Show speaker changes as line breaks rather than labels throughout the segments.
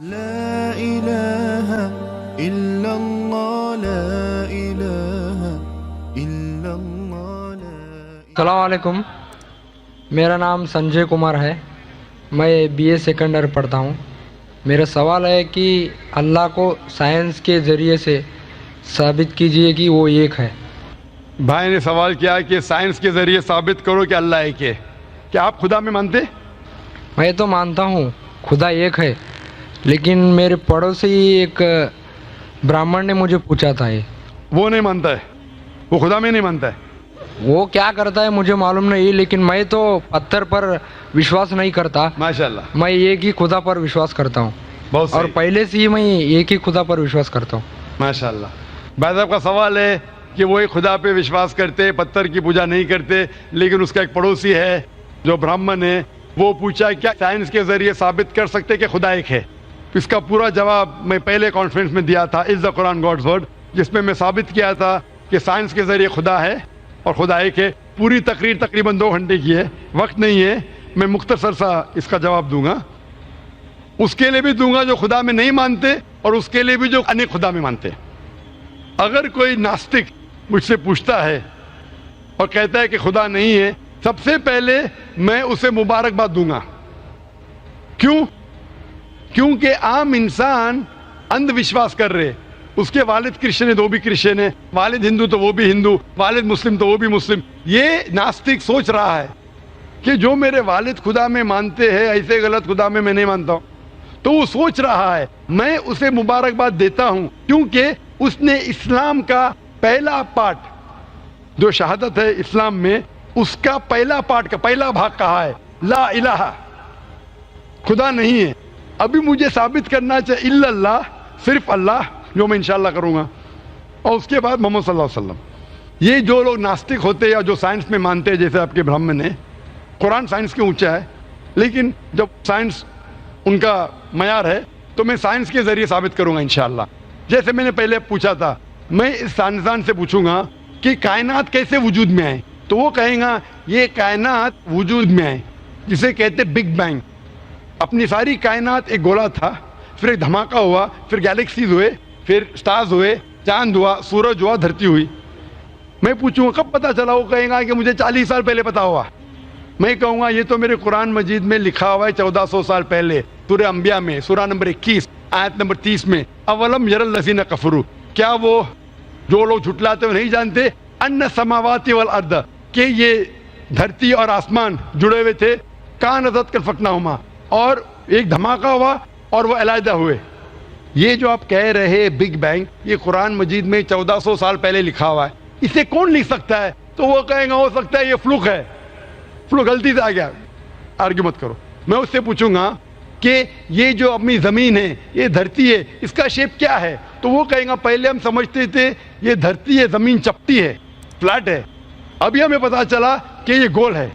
لا الہ الا اللہ لا الہ الا اللہ
السلام علیکم، میرا نام سنجے کمار ہے، میں بی اے سیکنڈ ایئر پڑھتا ہوں۔ میرا سوال ہے کہ اللہ کو سائنس کے ذریعے سے ثابت کیجئے کہ وہ ایک ہے۔
بھائی نے سوال کیا کہ سائنس کے ذریعے ثابت کرو کہ اللہ ایک ہے۔ کیا آپ خدا میں مانتے؟
میں تو مانتا ہوں خدا ایک ہے، لیکن میرے پڑوسی ایک برہمن نے مجھے پوچھا تھا
وہ نہیں مانتا ہے، وہ خدا میں نہیں مانتا ہے۔
وہ کیا کرتا ہے مجھے معلوم نہیں، لیکن میں تو پتھر پر وشواس نہیں کرتا،
ماشاءاللہ،
میں ایک ہی خدا پر وشواس کرتا ہوں،
بہت
اور
صحیح،
پہلے سے ہی میں ایک ہی خدا پر وشواس کرتا ہوں۔
ماشاءاللہ۔ بھائی صاحب کا سوال ہے کہ وہ ایک خدا پہ وشواس کرتے، پتھر کی پوجا نہیں کرتے، لیکن اس کا ایک پڑوسی ہے جو برہمن ہے، وہ پوچھا کیا سائنس کے ذریعے ثابت کر سکتے کہ خدا ایک ہے؟ اس کا پورا جواب میں پہلے کانفرنس میں دیا تھا، از دا قرآن گاڈز ورڈ، جس میں ثابت کیا تھا کہ سائنس کے ذریعے خدا ہے اور خدا ایک ہے۔ پوری تقریر تقریباً 2 گھنٹے کی ہے، وقت نہیں ہے، میں مختصر سا اس کا جواب دوں گا۔ اس کے لیے بھی دوں گا جو خدا میں نہیں مانتے، اور اس کے لیے بھی جو انیک خدا میں مانتے۔ اگر کوئی ناستک مجھ سے پوچھتا ہے اور کہتا ہے کہ خدا نہیں ہے، سب سے پہلے میں اسے مبارکباد دوں گا۔ کیوں؟ کیونکہ عام انسان اندھ وشواس کر رہے، اس کے والد کرسچن ہے تو وہ بھی کرسچن ہے، والد ہندو تو وہ بھی ہندو، والد مسلم تو وہ بھی مسلم۔ یہ ناستک سوچ رہا ہے کہ جو میرے والد خدا میں مانتے ہیں، ایسے غلط خدا میں نہیں مانتا ہوں، تو وہ سوچ رہا ہے۔ میں اسے مبارکباد دیتا ہوں کیونکہ اس نے اسلام کا پہلا پارٹ جو شہادت ہے اسلام میں، اس کا پہلا پارٹ کا پہلا بھاگ کہا ہے لا الہ، خدا نہیں ہے۔ ابھی مجھے ثابت کرنا چاہیے الا اللہ، صرف اللہ، جو میں انشاءاللہ کروں گا، اور اس کے بعد محمد صلی اللہ علیہ وسلم۔ یہ جو لوگ ناستک ہوتے یا جو سائنس میں مانتے ہیں، جیسے آپ کے برہمن ہیں، قرآن سائنس کے اونچا ہے، لیکن جب سائنس ان کا معیار ہے تو میں سائنس کے ذریعے ثابت کروں گا انشاءاللہ۔ جیسے میں نے پہلے پوچھا تھا، میں اس سائنسدان سے پوچھوں گا کہ کائنات کیسے وجود میں آئے، تو وہ کہیں گا یہ کائنات وجود میں آئے جسے کہتے بگ بینگ۔ اپنی ساری کائنات ایک گولا تھا، پھر ایک دھماکہ ہوا، پھر گیلیکسیز ہوئے، پھر سٹارز ہوئے، چاند ہوا، سورج ہوا، دھرتی ہوئی۔ میں پوچھوں گا کب پتا چلا، وہ کہیں گا کہ مجھے 40 سال پہلے پتا ہوا۔ میں کہوں گا یہ تو میرے قرآن مجید میں لکھا ہوا ہے 1400 سال پہلے، سورہ انبیاء میں، سورہ نمبر 21 آیت نمبر 30 میں، اولم یر الذین کفروا، کیا وہ جو لوگ جھٹلاتے وہ نہیں جانتے ان السماوات والارض، کہ یہ دھرتی اور آسمان جڑے ہوئے تھے، کانت کالفکناہما، اور ایک دھماکہ ہوا اور وہ علیحدہ ہوئے۔ یہ جو آپ کہہ رہے بگ بینگ، یہ قرآن مجید میں 1400 سال پہلے لکھا ہوا ہے، اسے کون لکھ سکتا ہے؟ تو وہ کہیں گا ہو سکتا ہے یہ فلوک ہے، فلوک غلطی سے آ گیا، آرگیو مت کرو۔ میں اس سے پوچھوں گا کہ یہ جو اپنی زمین ہے، یہ دھرتی ہے، اس کا شیپ کیا ہے؟ تو وہ کہیں گا پہلے ہم سمجھتے تھے یہ دھرتی ہے، زمین چپٹی ہے، فلیٹ ہے، ابھی ہمیں پتا چلا کہ یہ گول ہے۔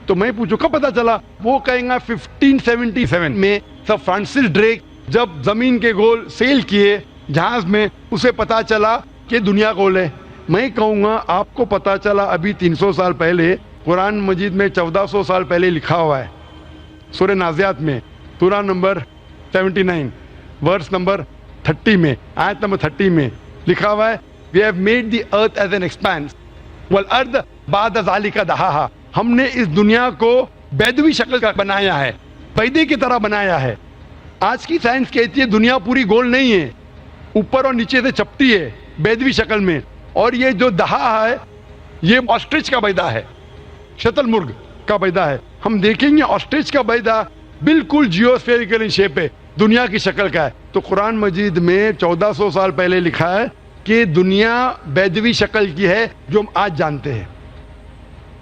تو میں پوچھوں کب پتا چلا؟ وہ کہیں گا 1577 میں سر فرانسس ڈریک جب زمین کے گول سیل کیے جہاز میں، اسے پتا چلا کہ دنیا گول ہے۔ میں کہوں گا آپ کو پتا چلا ابھی 300 سال پہلے، قرآن مجید میں 1400 سال پہلے لکھا ہوا ہے، سورہ نازعات میں، سورہ نمبر 79 ورس نمبر 30 میں، آیت نمبر 30 میں لکھا ہوا ہے we have made the earth as an expanse والارض بعد ذلك دحاها، ہم نے اس دنیا کو بیدوی شکل کا بنایا ہے، پیدے کی طرح بنایا ہے۔ آج کی سائنس کہتی ہے دنیا پوری گول نہیں ہے، اوپر اور نیچے سے چپٹی ہے بیدوی شکل میں، اور یہ جو دہا ہے یہ آسٹرچ کا بیدا ہے، شتل مرغ کا بیدا ہے۔ ہم دیکھیں گے آسٹرچ کا بیدا بالکل جیوسفیریکل شیپ ہے، دنیا کی شکل کا ہے۔ تو قرآن مجید میں 1400 سال پہلے لکھا ہے کہ دنیا بیدوی شکل کی ہے جو ہم آج جانتے ہیں۔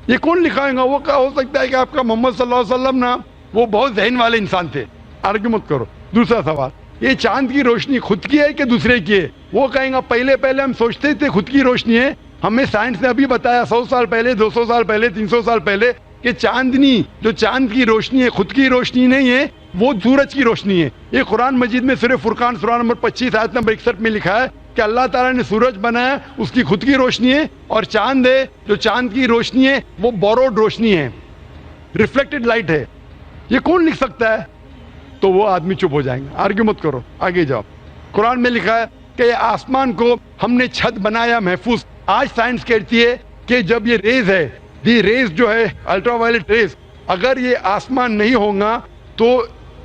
یہ کون لکھائے گا؟ وہ کیا ہو سکتا ہے کہ آپ کا محمد صلی اللہ علیہ وسلم نا وہ بہت ذہن والے انسان تھے، آرگیو مت کرو۔ دوسرا سوال، یہ چاند کی روشنی خود کی ہے کہ دوسرے کی ہے؟ وہ کہیں گا پہلے ہم سوچتے تھے خود کی روشنی ہے، ہمیں سائنس نے ابھی بتایا 100 سال پہلے، 200 سال پہلے، 300 سال پہلے کہ چاندنی جو چاند کی روشنی ہے خود کی روشنی نہیں ہے، وہ سورج کی روشنی ہے۔ یہ قرآن مجید میں سورہ فرقان سورہ نمبر 25 آیت نمبر 61 میں لکھا ہے کہ اللہ تعالیٰ نے سورج بنایا، اس کی خود کی روشنی ہے، اور چاند ہے جو چاند کی روشنی ہے وہ بوروڈ روشنی ہے، ریفلیکٹڈ لائٹ ہے۔ یہ کون لکھ سکتا ہے؟ تو وہ آدمی چپ ہو جائیں گے. آرگیو مت کرو, آگے جاؤ. قرآن میں لکھا ہے کہ یہ آسمان کو ہم نے چھت بنایا محفوظ. آج سائنس کہتی ہے کہ جب یہ ریز ہے, دی ریز جو ہے الٹرا وائلٹ ریز, اگر یہ آسمان نہیں ہوگا تو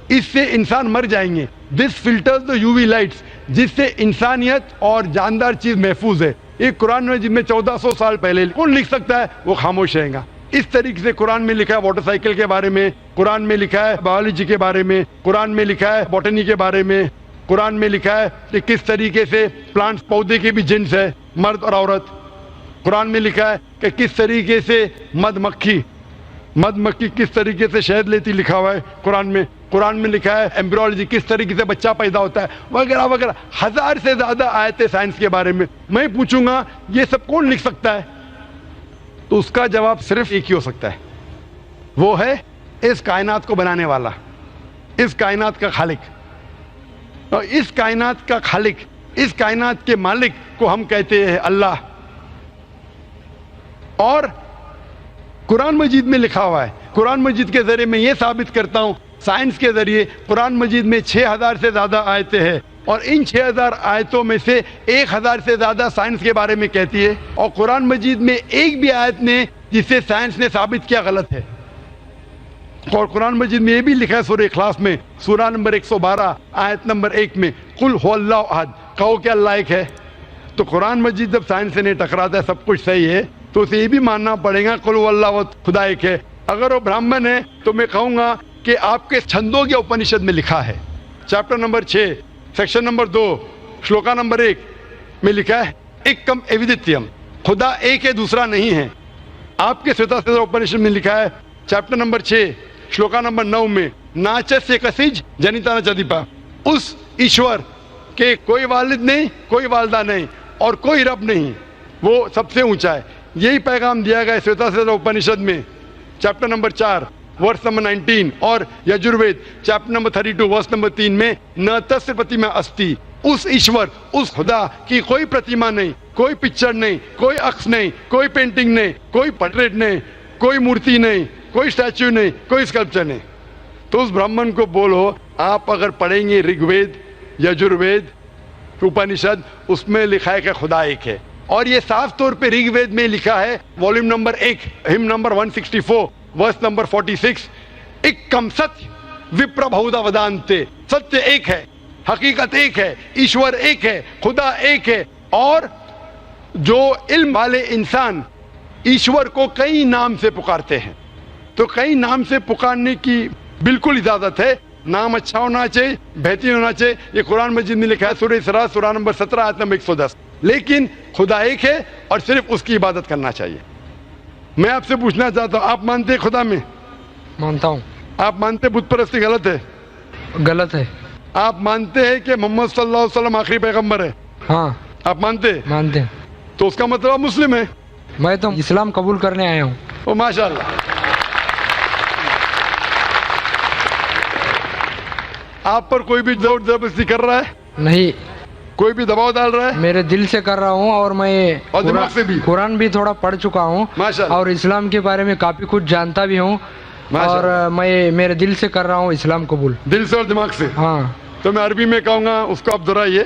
اس سے انسان مر جائیں گے. This filters the U V lights, جس سے انسانیت اور جاندار چیز محفوظ ہے. یہ قرآن میں جن میں 1400 سال پہلے, کون لکھ سکتا ہے؟ وہ خاموش رہے گا. اس طریقے سے قرآن میں لکھا ہے واٹر سائیکل کے بارے میں, قرآن میں لکھا ہے بایولوجی کے بارے میں, قرآن میں لکھا ہے بوٹنی کے بارے میں, قرآن میں لکھا ہے کہ کس طریقے سے پلانٹس پودے کے بھی جنس ہے, مرد اور عورت. قرآن میں لکھا ہے کہ کس طریقے سے مد مکھی کس طریقے سے شہد لیتی, لکھا ہوا ہے قرآن میں. قرآن میں لکھا ہے ایمبریولوجی, کس طریقے سے بچہ پیدا ہوتا ہے, وغیرہ وغیرہ. 1000 سے زیادہ آیتیں سائنس کے بارے میں. میں پوچھوں گا یہ سب کون لکھ سکتا ہے؟ تو اس کا جواب صرف ایک ہی ہو سکتا ہے, وہ ہے اس کائنات کو بنانے والا, اس کائنات کا خالق. اور اس کائنات کا خالق, اس کائنات کے مالک کو ہم کہتے ہیں اللہ. اور قرآن مجید میں لکھا ہوا ہے, قرآن مجید کے ذریعے میں یہ ثابت کرتا ہوں, سائنس کے ذریعے قرآن مجید میں 6000 سے زیادہ آیتیں ہیں, اور ان 6000 آیتوں میں سے 1000 سے زیادہ سائنس کے بارے میں کہتی ہے, اور قرآن مجید میں ایک بھی آیت نے جسے سائنس نے ثابت کیا غلط ہے. اور قرآن مجید میں یہ بھی لکھا ہے سورہ اخلاص میں, سورہ نمبر 112 آیت نمبر 1 میں, قل هو اللہ احد, کہو کہ اللہ ایک ہے. تو قرآن مجید جب سائنس سے نہیں ٹکراتا ہے, سب کچھ صحیح ہے, تو اسے یہ بھی ماننا پڑے گا قل هو اللہ خدا ایک ہے. اگر وہ برہمن ہے تو میں کہوں گا کہ آپ کے چھندوگیہ اپنشد میں لکھا ہے, chapter number 6 section number 2 shloka number 1 میں لکھا ہے ایکم ایودتیم, خدا ایک ہے دوسرا نہیں ہے. آپ کے سوتا سوتا اپنشد میں لکھا ہے چیپٹر نمبر 6 شلوکا نمبر 9 میں, ناچسیہ کسیج جنیتا نچدیپا, اس ایشور کے کوئی والد نہیں, کوئی والدہ نہیں, اور کوئی رب نہیں, وہ سب سے اونچا ہے. یہی پیغام دیا گیا سوتا سوتا اپنشد میں چیپٹر نمبر 4 ورس نمبر 19, اور Yajurveda chapter number 32 verse number 3 میں, نہ تسر پرتیما استی, اس ایشور, اس خدا کی کوئی پرتیما نہیں, کوئی پکچر نہیں, کوئی عکس نہیں, کوئی پینٹنگ نہیں, کوئی پورٹریٹ نہیں, کوئی مورتی نہیں, کوئی اسٹیچو نہیں, کوئی اسکلپچر نہیں. تو اس برہمن کو بولو, آپ اگر پڑھیں گے رگ وید, یجروید, اپنشد, اس میں لکھا ہے کہ خدا ایک ہے. اور یہ صاف طور پہ رگ وید میں لکھا ہے والیوم نمبر 1 ہم نمبر 164 ورس نمبر 46, ایکم ستیہ وپر بہودا ودانتے, ستیہ ایک ہے, حقیقت ایک ہے, ایشور ایک ہے, خدا ایک ہے. اور جو علم والے انسان ایشور کو کئی نام سے پکارتے ہیں, تو کئی نام سے پکارنے کی بالکل اجازت ہے, نام اچھا ہونا چاہیے, بہترین ہونا چاہیے. یہ قرآن مجید میں لکھا ہے سورہ اسراء سورہ نمبر 17 آیت نمبر 110. لیکن خدا ایک ہے اور صرف اس کی عبادت کرنا چاہیے. میں آپ سے پوچھنا چاہتا ہوں, آپ مانتے ہیں خدا میں؟
مانتا ہوں.
آپ مانتے بت پرستی غلط ہے؟
غلط ہے.
آپ مانتے ہیں کہ محمد صلی اللہ علیہ وسلم آخری پیغمبر ہے؟
ہاں.
آپ مانتے ہیں؟
مانتے ہیں.
تو اس کا مطلب آپ مسلم ہیں.
میں تو اسلام قبول کرنے آیا ہوں.
او ماشاء اللہ. آپ پر کوئی بھی زور زبردستی کر رہا ہے؟
نہیں.
کوئی بھی دباؤ ڈال رہا ہے؟
میرے دل سے کر رہا ہوں, اور میں
اور دماغ سے بھی؟
قرآن بھی تھوڑا پڑھ چکا ہوں,
ماشاءاللہ.
اور اسلام کے بارے میں کافی کچھ جانتا بھی ہوں, اور میں میرے دل سے کر رہا ہوں اسلام قبول.
دل سے اور دماغ سے؟
ہاں.
تو میں عربی میں کہوں گا, اس کو آپ دہرائیے.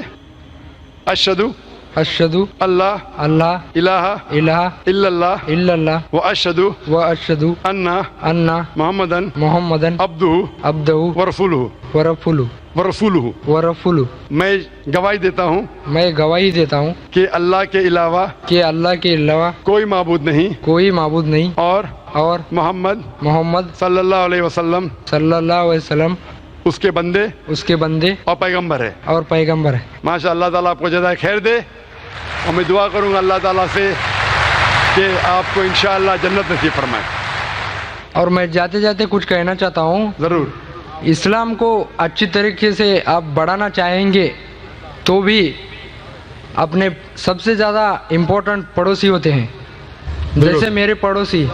اشہدو
اشہدو
اللہ
اللہ
الہ
الہ
الا اللہ
الا اللہ
و اشہدو
و اشہدو
انا
ان
محمدن
محمدن
عبدہ
عبدہ
ورسولہ
ورسولہ
ورسولہ.
ورسولہ.
میں گواہی دیتا ہوں
میں گواہی دیتا ہوں
کہ اللہ کے علاوہ
کہ اللہ کے علاوہ
کوئی معبود نہیں,
کوئی معبود نہیں, اور
محمد
محمد
صلی اللہ علیہ وسلم
صلی اللہ علیہ وسلم
اس کے بندے
اور
پیغمبر ہے.
اور پیغمبر ہے.
ماشاء اللہ تعالیٰ آپ کو جزائے خیر دے, اور میں دعا کروں گا اللہ تعالیٰ سے کہ آپ کو انشاءاللہ جنت نصیب فرمائے.
اور میں جاتے جاتے کچھ کہنا چاہتا ہوں.
ضرور.
اسلام کو اچھی طریقے سے آپ بڑھانا چاہیں گے تو بھی اپنے سب سے زیادہ امپورٹنٹ پڑوسی ہوتے ہیں. جیسے میرے پڑوسی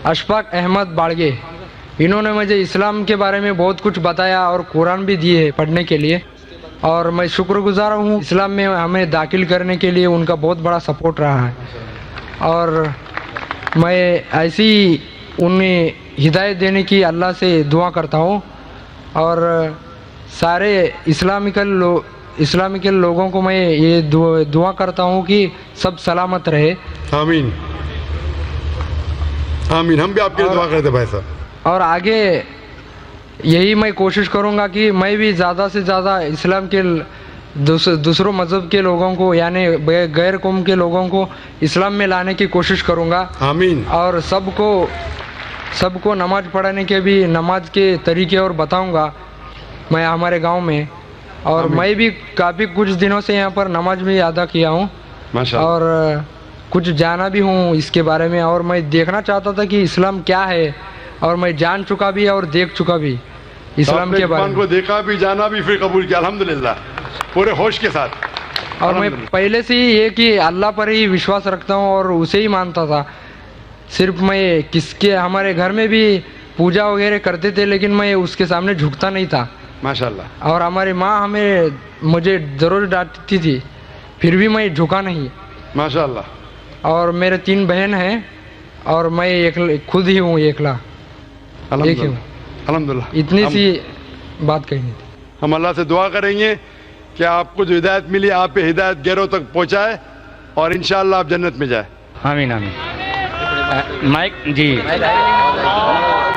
اشفاق احمد باڑگے, انہوں نے مجھے اسلام کے بارے میں بہت کچھ بتایا اور قرآن بھی دیے ہے پڑھنے کے لیے, اور میں شکر گزار ہوں. اسلام میں ہمیں داخل کرنے کے لیے ان کا بہت بڑا سپورٹ رہا ہے, اور میں ایسی انہیں ہدایت دینے کی اللہ سے دعا کرتا ہوں. اور سارے اسلامیکل لوگوں کو میں یہ دعا کرتا ہوں کہ سب سلامت رہے.
آمین آمین. ہم بھی آپ کے لیے دعا کرتے بھائی صاحب. اور
آگے یہی میں کوشش کروں گا کہ میں بھی زیادہ سے زیادہ اسلام کے دوسروں مذہب کے لوگوں کو یعنی غیر قوم کے لوگوں کو اسلام میں لانے کی کوشش کروں گا.
آمین.
اور سب کو نماز پڑھنے کے بھی نماز کے طریقے اور بتاؤں گا میں ہمارے گاؤں میں. اور میں بھی کافی کچھ دنوں سے یہاں پر نماز بھی ادا کیا ہوں اور کچھ جانا بھی ہوں اس کے بارے میں. اور میں دیکھنا چاہتا تھا کہ اسلام کیا ہے اور میں جان چکا بھی اور دیکھ چکا بھی اسلام کے بارے میں.
کو دیکھا بھی جانا بھی پھر قبول کیا الحمدللہ پورے ہوش کے ساتھ.
اور میں پہلے سے ہی یہ کہ اللہ پر ہی وشواس رکھتا ہوں اور اسے ہی مانتا تھا. صرف میں ہمارے گھر میں بھی پوجا وغیرہ کرتے تھے لیکن میں اس کے سامنے جھکتا نہیں تھا.
ماشاءاللہ.
اور ہماری ماں مجھے ضرور ڈانٹتی تھی پھر بھی میں جھکا نہیں.
ماشاءاللہ. اور
میرے 3 بہن ہیں اور میں خود ہی ہوں اکیلا.
الحمدللہ.
اتنی سی بات کہنی تھی.
ہم اللہ سے دعا کریں گے کہ آپ کو جو ہدایت ملی آپ پہ ہدایت غیروں تک پہنچائے اور انشاءاللہ آپ جنت میں جائیں.
آمین آمین. مائک جی.